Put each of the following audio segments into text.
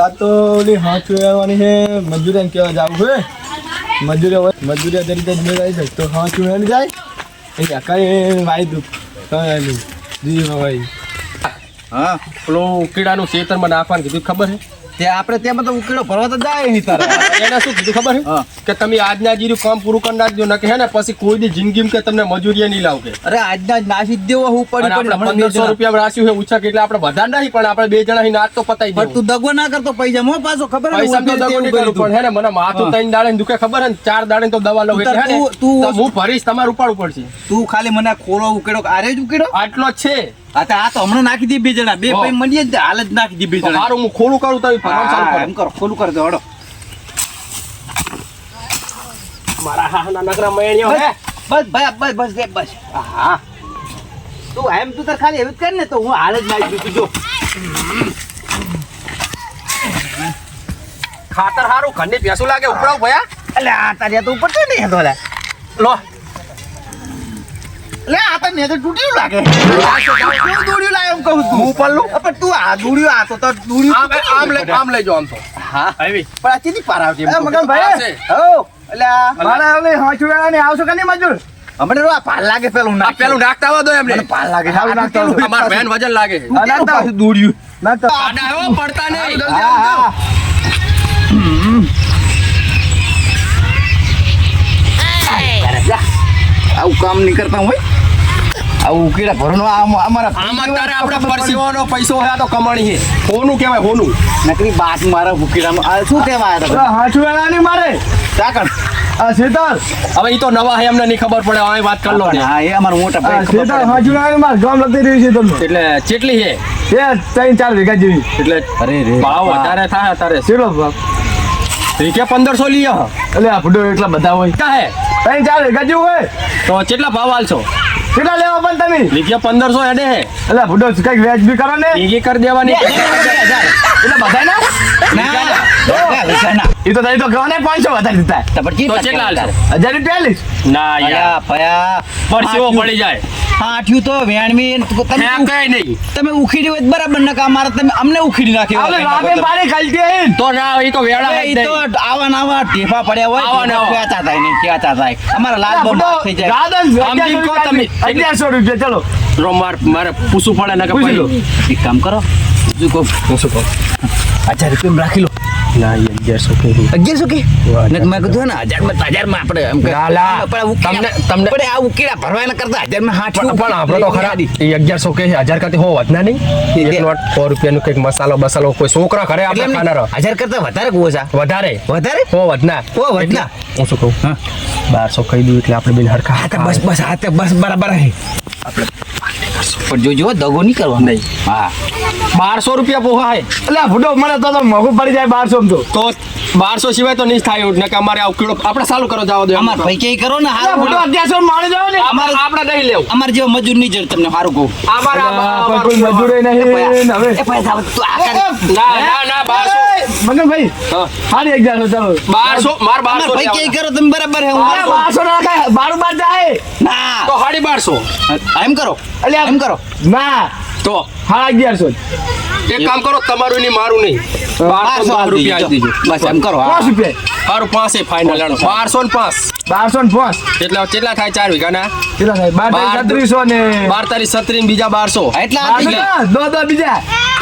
આ તો ઓલી હાથ વેરવાની છે મજૂરી કેવા જાવ છે મજૂરી તરીકે જ મેળવી છે તો હાથ વેર જાય એ કઈ વાઈ દું જી ભાઈ હા પેલું ઉકીડાનું ખેતરમાં નાખવાનું કીધું ખબર છે તે આપણે તેમાં તો ઉકેડો ભરવા તો જાય નહીં તારે એને શું કીધું ખબર હા. છે કે તમે આજના જીરું કામ પૂરું કરી નાખજો ને કે હે ને પછી કોઈ દી જિંદગીમાં કે તમને મજૂરી નહીં લાવ કે અરે આજના જ નાસી જ દેવો હું અને આપણે પડી 1500 રૂપિયા રાખ્યું છે ઉછક એટલે આપણે વધારે નહીં પણ આપણે 2 જણા આજ તો પતાઈ પણ તું દગો ના કરતો પૈસા મો પાછો ખબર ને પૈસા તો દગો નહીં કરું પણ હે ને મને માથું 3 દાડે દુખે ખબર હે ને 4 દાડે તો દવા લઉં એટલે હે ને તું- તો હું ભરીશ તમારું ઉપાડવું પડશે તું ખાલી મને ખોલો ઉકેડો આરે જ ઉકેડો આટલો જ છે આ તો હમણાં નાખી દી બે જણા બે હા. ભાઈ મંડીએ જ હાલ જ નાખી દી બે જણા સારું હું ખોલું કરું તો ભરવાનું ચાલુ હા, એમ કરો ખોલું કરી દો હડો મારા હાના નગરા મયણીઓ હે બસ ભાઈ બસ બસ હા તું એમ તું તાર ખાલી એવું જ કર ને તો હું હાલ જ નાખી દઉં જો ખાતર હારું ઘરની ભેંસું લાગે ઉપડાવ ભયા એટલે આ તારી તો ઉપર છે ને તો લે લો લે આ તો ને તો તૂટ્યું લાગે કેવું દોડ્યું લાગે એમ કહું તું હું પડલું પણ તું આ દોડ્યું આ તો દોડ્યું આમ લઈ જો આમ તો હા આવી પણ આ ચીની પાર આવતી એ મગનભાઈ હો એટલે મારા હવે હાથ વેરવાની આવશો કે નહીં મજૂર હમણે આ પાર લાગે પેલું આ પેલું નાખતા આવો દો એમને મને પાર લાગે હારું નાખતા હોય. અમાર બેન વજન લાગે દોડ્યું ના તો આડા હો પડતા નહીં હા હા આવું કામ નહીં કરતા હોય આવું ઉકેડા ભરનો અમારા આમાં તારે આપણે પરસેવાનો પૈસો હોય તો કમાણી છે હોનું કહેવાય હોનું નકરી બાત મારા ઉકેડામાં આ શું કહેવાય હતા હાથ વેરવાની મારે ચાકણ આ શેતર હવે ઈ તો નવા હે એમને નહીં ખબર પડે હવે વાત કર લો ને હા એ અમારા મોટા ભાઈ ખબર શેતર પડે. હાથ વેરવાની મારે ગામ લગતી રહ્યું છે તમને એટલે ચેટલી છે એ 3-4 વીઘા જેવી એટલે અરે રે ભાવ વધારે થાય તારે શેલો બાપ રીકે 1500 લીયો એટલે આ ફૂટો એટલા બધા હોય કા હે 3-4 વીઘા જેવું હોય તો કેટલા ભાવ આલશો કેટલા લેવા પણ તમે લીકે 1500 હેડે હે એટલે ફૂટો કઈક વ્યાજ બી કરો ને ઈગી કરી દેવાની એટલે બધા ના એ તો તઈ તો ગવાને 500 વધારી દીધા તો કેટલા આલશો 1040 ના યાર ભયા પરસેવો પડી જાય આઠ્યું તો વેણવી હે કઈ નહીં તમે ઉખીડી હોય તો બરાબર નકા મારે તમે અમને ઉખીડી આપણે રાબે નાખી પાણી ખાલતી હે તો ના ઈ તો વેળા એ તો આવા નવા ટેફા પડ્યા હોય આવા નવા. ક્યાંતા થાય નહીં ક્યાંતા થાય અમારા લાલ બમ થઈ જાય ગાદન સમજી કહો તમે. 1100 રૂપિયા ચલો રો મારે પૂછવું પડે ને કે પૂછી લો. ભાઈ એક કામ કરો શું કહું પૂછું કહો 1000 રૂપિયા રાખી લો ના 1100 કે 1100 કે ને મેં કીધું ને 1000 માં આપણે એમ કે ના, ના. તમને તમને- આ ઉકેડા ભરવાના કરતા 1000 માં હાથ પણ આપણે તો ખરા એ 1100 કે 1000 કરતી હો વધના નહીં એક નોટ 100 રૂપિયાનું કંઈક મસાલો કોઈ છોકરા ઘરે આપણે ખાનારો 1000 કરતા વધારે કહું છે વધારે વધારે હો વધના હો વધના. હું શું કહું હા. 1200 કહી દઉં એટલે આપણે બેન હરખા હા તો બસ હા તો બસ બરાબર હે પણ જોજો દગો નહીં કરવાનો નહીં. હા 1200 રૂપિયા પોહાય એટલે ફૂટો મને તો મોંઘું પડી જાય 1200 તો તો 1200 સિવાય તો નહીં થાય ને કે અમારે આ કિલો આપણે ચાલુ કરો જાવ દો અમાર ભાઈ કે કરો ને એટલે ફૂટો હારું 1100 માણી જાવ ને આપણે નહીં લેવું અમાર જેવો મજૂર નહીં જડ તમને સારું કહું પણ કોઈ મજૂરે નહીં હવે એ પૈસા તું આ કર ના 1200 મગનભાઈ હા હારી 1100 ચાલો 1200 માર અમાર 1200 ભાઈ કે કરો તમે બરાબર હે હું અરે 1200 ના કાંઈ બારું બાર જાય ના તો 1250 એમ કરો અલ્યા એમ કરો ના તો 1150 એક કામ કરો તમારું નહીં મારું નહીં 1200 રૂપિયા આપી દીજો બસ એમ કરો હા 5 રૂપિયા મારું 5 ફાઇનલ 1205 1205 એટલે કેટલા થાય 4 વીઘાના કેટલા થાય 12 ને 12 તારીખ 17 બીજા 1200 એટલા 1200 ના, દો બીજા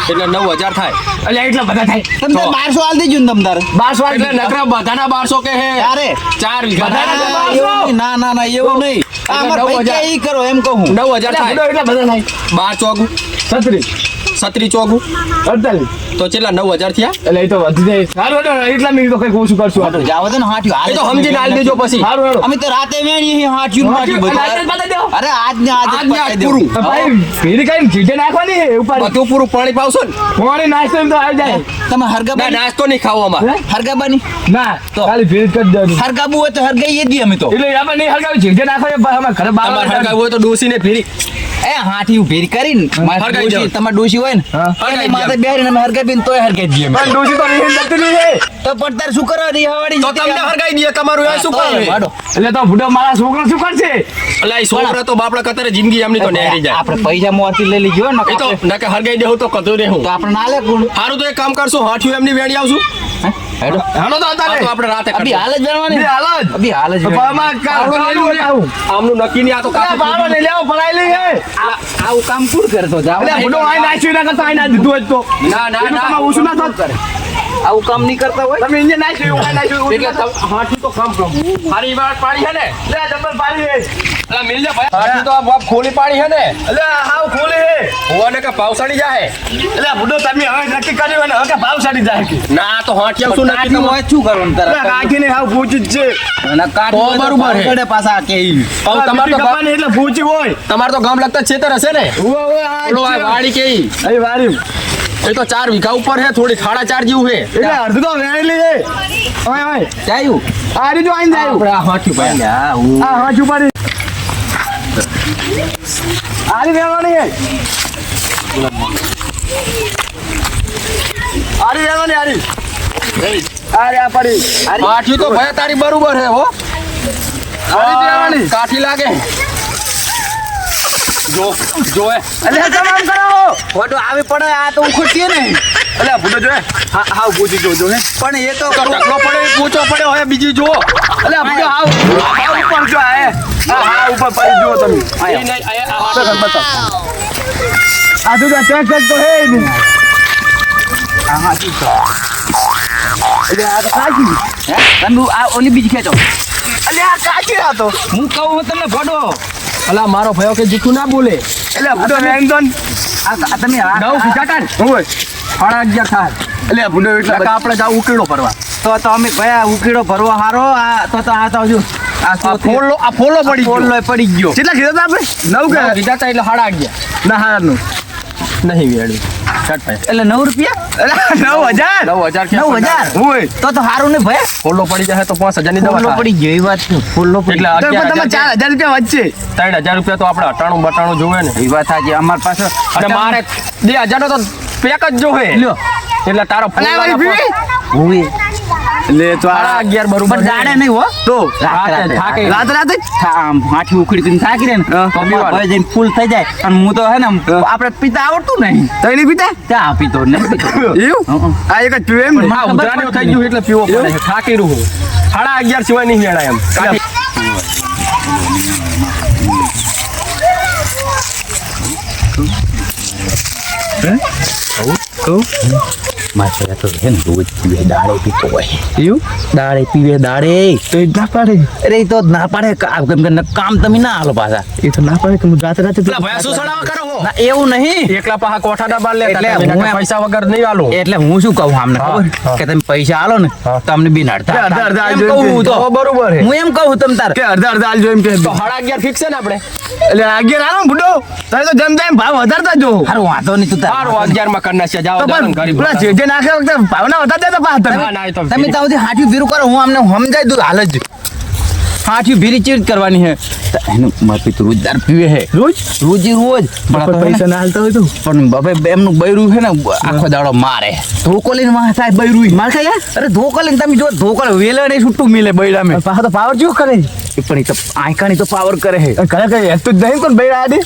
એટલે 9000 થાય અલ્યા એટલા બધા થાય તમે 1200 આલ દેજો ને તમ તારે 1200 એટલે નકરા બધાના 1200 કે હે અરે 4 વીઘાના બધાના ના, એવું નહીં. ના એવું નહીં આ અમાર ભાઈ કે ઈ કરો એમ કહું 9000 થાય એટલા બધા થાય 12 ચોગું 36 17 ચોગું 48 તો કેટલા 9000 થયા એટલે એ તો વધી જાય સારું હેડો એટલા મિનિટ તો કઈ ઓછું કરશું આપણે જાવ દે ને હાટ્યું એ તો સમજીને હાલ દેજો પછી સારું હેડો અમે તો રાતે વેણી અહીં હાટ્યું હાટ્યું બધું અરે આજ ને આજ જ આજ ને આજ પતાઈ દેવું. પૂરું. ભાઈ ભીડ કઈ ચીજે નાખવાની છે ઉપર બધું પૂરું પાણી પાવશો ને પાણી નાસ્તો એમ તો આવી જાય તમે ના હરગાબાની નાસ્તો નહીં ખાવો અમારે હે? હરગાબાની ના તો. ખાલી ભીડ કરી દેવાની હરગાબુ હોય તો હરગાઈએ દી અમે તો એટલે આપણે નહીં હરગાવી ચીજે નાખવાની અમે ઘરે તમારે બહાર હરગાવું હોય તો ડોસીને ફેરી એ હાથી ભેર કરીને મારા હરગાઈ ડોશી જાઓ. તમાર ડોશી હોય ને હા. એને હરગાઈ માથે બેહીને અમે હરગાઈ બેન તોય હરગાઈ દઈએ અમે. પણ ડોશી તો નહીં જતી નહીં તો પણ તાર શું કરો રિહાવાડી તો તમને હરગાઈ દઈએ તમારું એ શું કરે વાડો. એટલે તો બુડો મારા છોકરો શું કરશે એટલે એ છોકરા તો બાપડા કતારે જિંદગી એમની તો નેહરી જાય આપણે પૈસા મોરથી લઈ લીધો ને એ તો ના કે હરગાઈ દેવું તો કતો રહેવું તો આપણે ના લે કોણ સારું તો એક કામ કરશું હાઠિયું એમની વેણી આવશું હેડો હાલો તો આ અત્યારે તો આપણે રાતે અભી કરશું. હાલ જ વેણવાની બે હાલ જ. અભી હાલ જ તો પામાં વેણવાની. આમનું નક્કી નહીં આ તો કાચું બાબા ને લેવો પડાઈ લઈ હે આવું કામ કોણ કરતો જાવ એટલે બુડો આઈ નાખ્યું ના કરતા આઈ ના દીધું હોય તો ના ના એનું ના તમે ઓછું ના થાત. આવું કામ નહીં કરતા હોય તમે ઇન્જિન નાખ્યું આઈ નાખ્યું એટલે હાઠી તો કામ કરું સારી વાત પાડી છે ને લે જબર પાડી હે એટલે મિલ જા ભાઈ હાઠી તો આ બાપ ખોલી પાડી છે ને એટલે હાવ ખોલી હે હોવાને કે પાવસાડી જાય એટલે બુડો તમે હવે નક્કી કર્યું અને હવે કે ભાવ સાડી જાય કે ના તો હાઠી શું નક્કી કાઢી હોય શું કરવાનું એટલે તારે રાખીને હાવ પૂછી જ છે અને કાઢી તો હોય તો બરોબર હે. પાછળ પાછા કે ઈ. હવે તમારે તો કપાની એટલે પૂછી હોય તમારે તો ગામ લગતા છેતર હશે ને ઉવા ઉવા પેલો આ વાડી કે ઈ. અહીં વારી એ તો 4 વીઘા ઉપર હે થોડી 4.5 જેવું હે એટલે અડધું તો વેણેલી હે ઓય ઓય જાયું આ રીતો આઈને જાય આપણે આ હાઠી ભાઈ હા હું આ હા છુપાડી આરી વેણવાની હે આરી વેણવાની આરી આરી આ પડી હાઠી તો ભાઈ તારી બરોબર હે હો આરી વેણવાની કાઠી લાગે જો હે એટલે તમામ કરાવો ફોટો આવી પડે આ તો ઉખડતી ને એટલે ફૂટો જો હા હાવ પૂછી જોજો હે પણ એ તો તો ટકલો પડે પૂછો પડ્યો હવે બીજી જો એટલે ફૂટો હાવ હાવ ઉપર જો હે હા હા ઉપર પડી જુઓ તમે એ નહીં, આ બતાવ બતાવ આ તો ચેક ચેક તો હે જ નહીં એટલે આ તો કાચી હે તમે આ ઓલી બીજી ખેંચો એટલે આ કાચી આ તો હું કહું હું તમને ફોટો અલા મારો ભયો કે જૂઠું ના બોલે એટલે ફૂટો વેંગન આ તમે આ- નવ ફીટાટા હોય 11:30 થાય એટલે ફૂટો એટલે એટલે આપણે જાવ ઉકેડો પરવા તો અમે ભયા ઉકેડો ભરવા હારો આ તો આ તો હજુ આ આ ફોલો પડી ગયો ફોલ્લો પડી ગયો કેટલા કીધા તા આપણે 9 કે ફીટાટા એટલે 11:30 ના હારનું નહીં વેડ્યું છટ ભાઈ એટલે 9 રૂપિયા એટલે 9000 9,000 9,000 હોય તો હારું ને ભાઈ ફોલો પડી જાય તો 5,000 ની દવા ફોલ્લો થાય. પડી ગયો એ વાત છે ફોલ્લો પડી એટલે તો પણ 11,000 તમે 4000 રૂપિયા વચ્ચે 3,000 રૂપિયા તો આપણે અટાણું બટાણું જોવે ને એ વાત સાચી અમાર પાસે અને મારે 2,000 નો તો પેક જ જોવે લ્યો એટલે તારો અને આ વાળી પીવી? ઓય લે તો આ 11:30 બરોબર પણ દાડે નહીં હો તો રાતે થાકે. રાત રાત આમ હાથી ઉખડી કરીને થાકી રે ને હા, તો પીવાનું. ભાઈ જઈને ફૂલ થઈ જાય અને હું તો હે ને આપણે પીતા આવડતું નહીં તો એની પીતા ચા પીતો નહીં પીતો એવું હં. આ એક જ પીવે એમ ને હા ઉધરાણું થઈ ગયું એટલે પીવો પડે છે થાકી રહ્યું 11:30 સિવાય નહીં વેણાય એમ કાઢી. માછલા તો હે ને રોજ પીવે દાડે પીતો હોય એવું દાડે પીવે દાડે તો એ ના પાડે અરે ઈ તો ના પાડે કેમ કે કામ તમે ના હાલો પાછા એ તો ના પાડે કે હું રાતે રાતે એટલે ભયા શું સડાવા કરો હો? ના એવું નહીં એકલા પાહા કોઠાડા બાર લેતા એટલે તમે હું નકર એમ- પૈસા વગર નહીં આલો એટલે હું શું કહું આમને ખબર હા. કે તમે પૈસા આલો ને હા. તો અમને બી નડતા અડધા અડધા એમ આલજો એમ કહું હું કે. તો તો બરોબર હે હું એમ કહું તમ તાર કે અડધા અડધા આલજો એમ કે તો 11:30 ફિક્સ છે ને આપણે એટલે 11 આલો ને બુડો તમે તો જેમ તેમ ભાવ વધારતા જો હારું વાંધો નહીં તું તાર 11 માં કરી નાખ્યા જાઓ તો જાઓ પણ ને ગરીબ પેલા જેજે નાખે વખતે ભાવના વધારતા હતા પાછા તમે ના ના એ તો તમે તાવ હાથી ભીરું કરો હું અમને સમજાઈ દઉં હાલ જ હાથી ભીરી ચીડ કરવાની હે તો એનું માર પિતા રોજ દારૂ પીવે હે રોજ રોજ રોજ પણ આ તો હે ને, પૈસા ના હાલતા હોય તો પણ બાપે એમનું બૈરું છે ને આખો દાડો મારે ધોકો લઈને માં થાય બૈરું માર ખાય અરે ધોકો લઈને તમે જો ધોકો વેલે નહીં છૂટું મિલે બૈરા મેં પાછા તો પાવર જો કરે પણ એ તો આંકાણી તો પાવર કરે હે કરે કરે એત તો નહીં કોણ બેડા આડી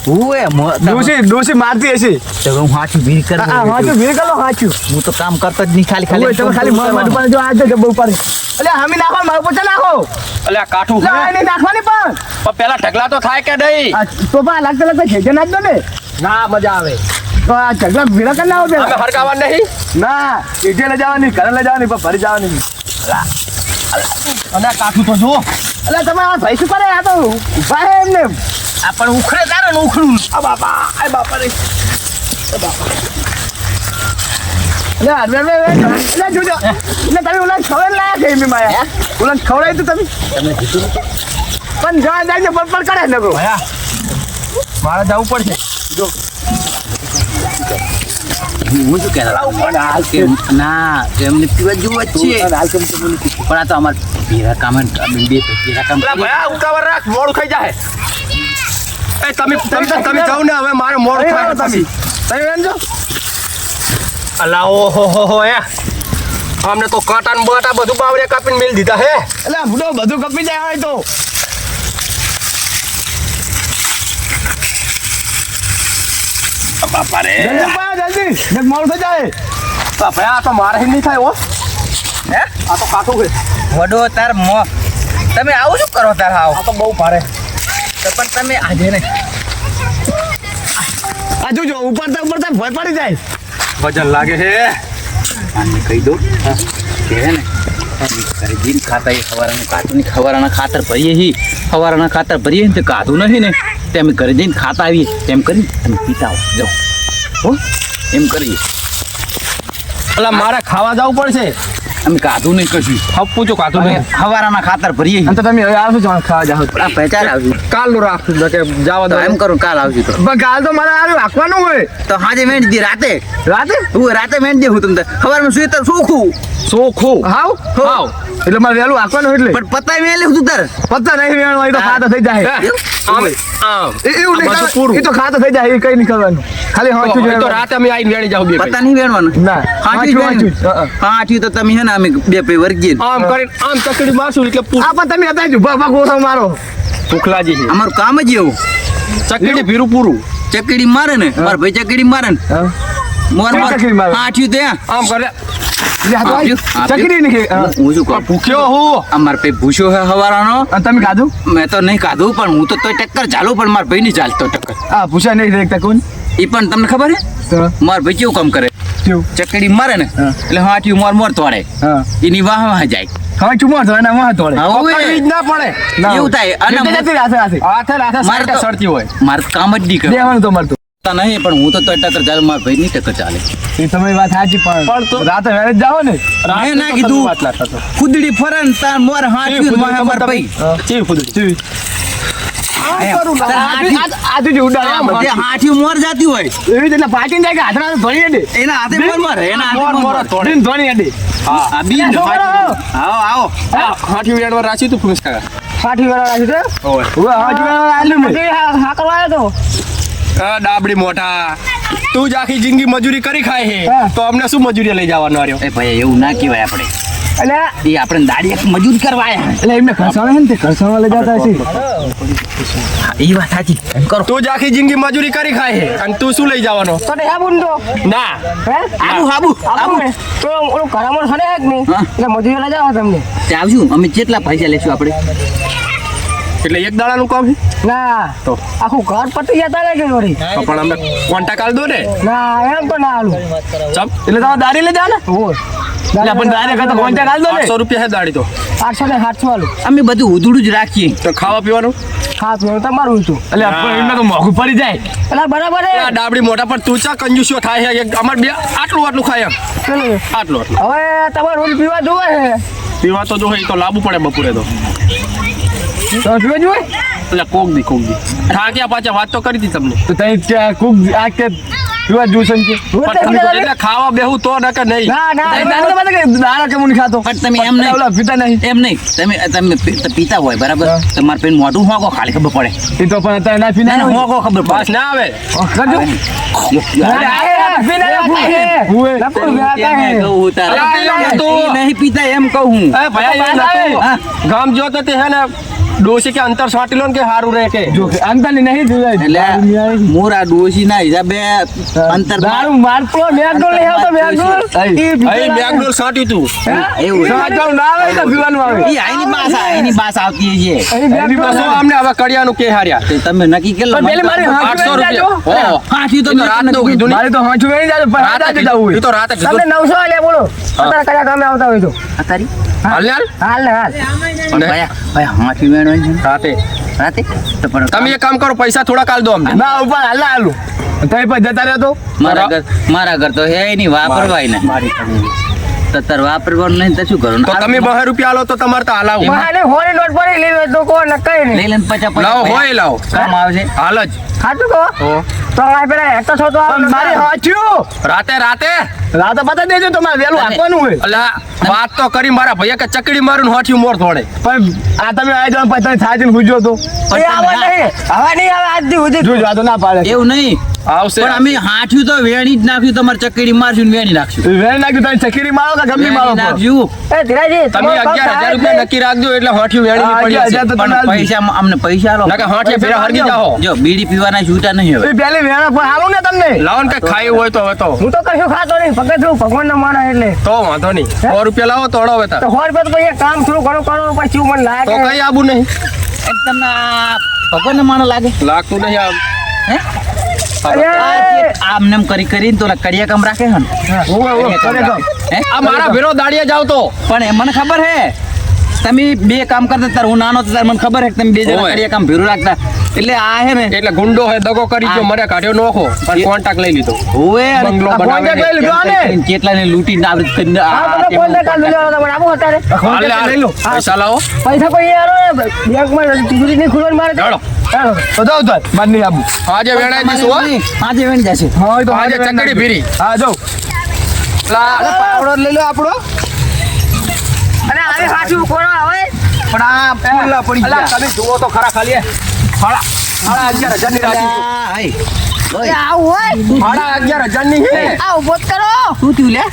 ઓએ ડોસી મારતી હશે તો હું હાથી ભીરી કરી આ હાચું વીર કલો હાચું હું તો કામ કરતો જ નહીં ખાલી ઓય તમે ખાલી માર માર જો આ જગ્યા ઉપર એટલે હમી નાખો માર પોતા નાખો એટલે આ કાઠું લા એને નાખવાની પણ પણ પેલા ઢગલા તો થાય કે નહીં આ તો પણ લાગતા લાગતા ખેજે નાખ દો ને ના મજા આવે તો આ ઝગડા ભીડા કરી નાખો અમે પેલા હરગાવા નહીં ના એજે લઈ જવાની ઘરે લઈ જવાની પણ ભરી જવાની અને આ કાઠું તો જો એટલે તમે આ ભાઈ શું કરે આ તો ઉભા હે એમને આ પણ ઉખડે તારે ને ઉખડું આ બાપા રે એટલે અરે એટલે જોજો એટલે તમે ઓલા ખવડાવી લાયા છે એમની માયા ઓલા ખવડાવી તો તમે તમે કીધું પણ જવા જાય પણ કરે ને કો ભયા મારે જવું પડશે હું શું કહેતો ના એમને પીવા જેવું જ છે પણ આ તો અમારે ભેરા કામ બે ભેરા કામ એટલે ભયા ઉતાવળ રાખ મોડું થઈ જાય એ તમે જાઓ ને હવે મારે મોડું થાય પછી. તમે વેણજો. અલા ઓહો એ અમને તો કાંટા ને બાટા બધું બાવરે કાપીને મેલ દીધા હે. એટલે આ ભૂડો બધું કપી જાય હોય તો બાપા રે જલ્દી પાડો, જલ્દી જગ મોડું થઈ જાય. બાપા આ તો મારે નહીં થાય હો. હે આ તો કાઠું છે. વડો તાર તમે આવું શું કરો તાર આવો આ તો બહુ ભારે. તો પણ તમે આજે ને આ જોજો ઉપરતા ભય પડી જાય. વજન લાગે છે. આને કહી દો કે હે ને ઘરે જઈને ખાતા એ ખવારાનું કાઢું નહીં, ખવારાના ખાતર ભરીએ હી ખવારાના ખાતર ભરીએ ને તે કાઢું નહીં ને તે અમે ઘરે જઈને ખાતા આવીએ તેમ કરી તમે પીતા આવો જાઓ હો એમ કરીએ. અલા મારે ખાવા જવું પડશે. અમે કાઢું નહીં કશું હપ્પું જો કાઠું નહીં. ખવારાના ખાતર ભરીએ હી. અને તો તમે હવે આવશો જાણ ખાવા જાવ. આ પહેચાન આવજો કાલનું રાખશું કે જવા તો દો. એમ કરું કાલ આવજો તો પણ કાલ તો મારે આરું રાખવાનું હોય. તો હાજે મેંડી દી રાતે રાતે રાતે મેંડી દે હું તમને ખવારમાં સુઈ તાર સોખું સોખું હાવ હાવ. એટલે મારે વહેલું રાખવાનું એટલે પણ પતાય મેં લીધું તાર પત્તા નહીં વેણવા હોય તો ખાતા થઈ જાય. આમ આમ એવું આ બધું નહીં પૂરું. એ તો ખાતા થઈ જાય એ કઈ નહીં કરવાનું ખાલી હાંચું એ તો જોવાનું. રાતે અમે આવીને વેણી જાવ બે પતા નહીં વેણવાનું ના હાંચું હાંચું હાંચું તો તમે હે ને અમે બે પે વર્ગીએ આમ કરીને આમ ચકડી મારશું એટલે પૂરું. આ પણ તમે હતા જ ઉભા ગોથો મારો. ભૂખલાજી છે. અમારું કામ જ એવું ચકડી ભીરું પૂરું. ચકડી મારે ને મારા ભાઈ ચકડી મારે ને મોર મોર ચકડી મારે. હાંચું ત્યાં આમ કરે ચકરી નહીં હું શું કહું ભૂખ્યો હું. અમાર ભાઈ ભૂસ્યો હે હવારાનો તમે ખાધું મેં તો નહીં ખાધું પણ હું તો તોય ટક્કર ચાલું પણ મારા ભાઈ નહીં ચાલતો ટક્કર આ પૂછા નહીં દેખતા કોણ એ પણ તમને ખબર હે મારા ભાઈ કેવું કામ કરે કેવું ચકડી મારે ને એટલે હાંચું મોર મોર તોડે હા એની વાહ વાહ જાય હાંચું માર તો એના વાહ તોડે હવે પકડવી જ ના પડે. એવું થાય અને જતી રાતે રાતે હાથે રાથે મારે સાઈડે તો- સડતી હોય. મારે કામ જ નહીં કરે દેવાનું તો મળતું નહીં પણ હું તો તોય ટક્કર ચાલુ મારા ભાઈ નહીં ટક્કર ચાલે એ તમારી વાત સાચી પણ પણ તો- રાતે વહેલે જ જાઓ ને મેં ના કીધું વાત ના થતો. ખુદડી ફરન તાર મોર હાંચું મોર મારા ભાઈ ચીવી ફૂદડી. આજુ જે ઉડાડે આમ તે હાંચું મોર જાતી હોય એવી રીતે એટલે પાટીને જાય કે હાથના ધોણી અડે એના હાથે મોર મારે એના હાથે મોર મોર મોર મારે. તોડે. ધોણી અડે આ બીજ જો કરો. આવો આવો હાથી વેણવા રાખ્યું તું ફૂસ કાકા. પાટી વાળા રાખી દે ઓય. હવે હાજી વાળા આલ્યું મેં હા કરવા આવ્યો આ ડાબડી મોટા તું જ આખી જિંદગી મજૂરી કરી ખાય છે હા. તો અમને શું મજૂરી લઈ જવાનો રહ્યો. એ ભાઈ એવું ના કહેવાય આપણે એટલે એ આપણે દાડી એક મજૂર કરવા આયા એટલે એમને ઘસાણા હે ને તે ઘસાણા લઈ જતા હશે હા, એ વાત સાચી એમ કરો તું જ આખી જિંદગી મજૂરી કરી ખાય છે અને તું શું લઈ જવાનો. તો હે બુંડો ના હે આબુ આબુ આબુ તો ઓલો ઘરામણ સને હે કે નહીં હા. એટલે મજૂરી લઈ જાવ તમને તે આવશું અમે કેટલા પૈસા લેશું આપણે એટલે એક દાડાનું કામ છે ના તો આખું ઘર પતી જતા ને કે વળી તો પણ અમને કોન્ટા કાલ દો ને. ના એમ તો ના આલું ચમ એટલે તમે દારી લઈ જાવ ને ઓ એટલે પણ દારી કરતા કોન્ટા કાલ દો ને 800 રૂપિયા છે દાડી તો 800 ને 700 આલું અમે બધું ઉધડું જ રાખીએ તો ખાવા પીવાનું. હા તો તમારું હતું એટલે એમને તો મોંઘું પડી જાય એટલે બરાબર હે આ ડાબડી મોટા પણ તું ચા કંજુસ્યો થાય છે અમાર બે આટલું આટલું ખાય એમ. ચલો આટલું આટલું હવે તમારે રોજ પીવા જોવે છે પીવા તો જો હોય તો લાવવું પડે બપોરે તો. તમે પીવા જોવે એટલે કોક દી થાક્યા પાછા વાત તો કરી હતી તમને. તો તઈ ત્યાં કુક આ કે પીવા જોશે ને પણ એટલે ખાવા બેહું તો ન કે નહીં. ના ના દાણા કેમ નહીં ખાતો પણ તમે એમ નહીં ઓલા પીતા નહીં એમ નહીં તમે પીતા હોય બરાબર હા. તમારે પેન મોઢું હોગો ખાલી ખબર પડે એ તો પણ અત્યારે ના પીના ના હોગો ખબર બસ પડે ના આવે. કરજો નહીં પીતા એમ કહું હું એ ભાઈ એ નતું. હા. ગામ જો તો તે હે ને ડોસી કે અંતર સાટી લો ને કે હારું રહે કે જો અંતરની નહીં એટલે મોરા ડોસી ના હિસાબે અંતર દારૂ મારતો મેગડોલ લઈ આવતો મેગડોલ અહીં બેગડોલ સાટ્યું તું. એવું છે. સાચું ના આવે તો પીવાનું આવે ઈ આઈની બાસ આવતી છે અહીં એની બેગડોલ પાછું અમને હવે કડિયાનું કે હાર્યા. તે તમે નક્કી કેટલો પણ પેલી મારી હાથ 800 રૂપિયા. ઓહો. હાથી તો એ તો રાતનું કીધું ને. મારે તો હાંચું વેણી જાય પણ રાતે રાતે કીધું. જવું એ તો રાતે કીધું. તમને 900 આલ્યા બોલો અત્યારે કયા ગામે આવતા હોય તો અતારી હાલ ને હાલ. હાલ ને હાલ અને ભાઈ હાથી વેણવાની છે રાતે રાતે તો પણ તમે એક કામ કરો પૈસા થોડા કાલ દો અમને. ના ઉપર હાલ હાલું તઈ પર જતા રહ્યો તો મારા ઘર તો હે નહીં વાપરવાય ને તો તાર વાપરવાનું નહીં તો શું કરવાનું? તો તમે 2 રૂપિયા આલો તો તમારે તો હાલાવું મારે હોળી નોટ પડી લેવી તો કો ન કઈ લઈ નહીં લઈને 50 લાવો હોય લાવો કામ આવશે. હાલ જ સાચું કહો તો આ પેલા હેઠો છો તો પણ મારી હાચ્યું રાતે રાતે બતા દેજો તમારે વહેલું આપવાનું હોય અલા વાત તો કરી મારા ભૈયા કે ચકડી મારું ને હોઠિયું મોર થોડે પણ આ તમે આવી જાવ પછી થાય છે હુજો તો એ આવે નહીં હવે નહીં આવે આજ દી સુધી જોજો આ તો ના પાડે એવું નહીં આવશે પણ અમે હાથ્યું તો વેણી જ નાખ્યું, તમારે ચકડી મારશું ને વેણી નાખશું. વેણ નાખ્યું તમે ચકીરી મારો કે ગમે મારો વેણી પણ નાખશું. એ ધીરાજી તમે 11,000 રૂપિયા નક્કી રાખજો એટલે હોઠિયું વેણી હા, પડી 11,000 જશે તો પણ પૈસા અમને પૈસા આલો. નકર હોઠિયા ફેરા હરગી જાઓ જો બીડી પીવાના છૂટા નહીં હવે. એ પહેલી વેણ પણ હાલું ને તમને લાવો ને કઈ ખાયું હોય તો હવે તો હું તો કશું ખાતો નહીં ફક્ત છું ભગવાન ના માણસ એટલે તો વાંધો નહીં 100 રૂપિયા લાવો તો અડો બેટા તો હોર પર તો પછી કામ થોડું ઘણું કરો પછી મને તો લાગે કઈ આબુ નહીં એમ તમને આ ભગવાનનો માણસ લાગે લાગતું નહીં આમ હે? આમ નેમ કરીને તો ઓલા કડિયા કામ રાખે હે ને? કરે તો હે? આ મારા ભેરો દાડિયા જાવ તો પણ એ મને ખબર હે તમે બે કામ કરતા તાર હું નાનો તો તાર મને ખબર હે કે તમે બે જણા ઓય. કડિયા કામ ભેરું રાખતા એટલે આ હે ને એટલે ગુંડો હે દગો કરી ગયો મને કાઢ્યો નોખો પણ કોન્ટેક્ટ લઈ લીધો હોવે બંગલો આ બનાવે કોન્ટેક્ટ લઈ લીધો આને કેટલાને લૂંટીને આવૃત કરીને હા તો ફોન ને કાલ મિલ્યો તો પણ આવું અત્યારે હાલે હાલે પૈસા લાવો પૈસા કોઈ યાર બેંકમાં તિજોરી નહીં ખુલવાની મારે ચાલો ચાલો તો જાવ તો બાદ નહીં આવું આજે વેણાઈ દીશું હો આજે વેણી જશે હા એ તો આજે ચકડી ભીરી હા જાવ પાવડો લઈ લો આપણો અને આવે સાચું કોણ આવે પણ આ ફૂલા પડી અલા ગયા તમે જુઓ તો ખરા ખાલી સાડા 11,000 ની રાખી હાય. એ આવું હોય સાડા 11,000 ની હે આ ઉભો જ કરો શું થયું લે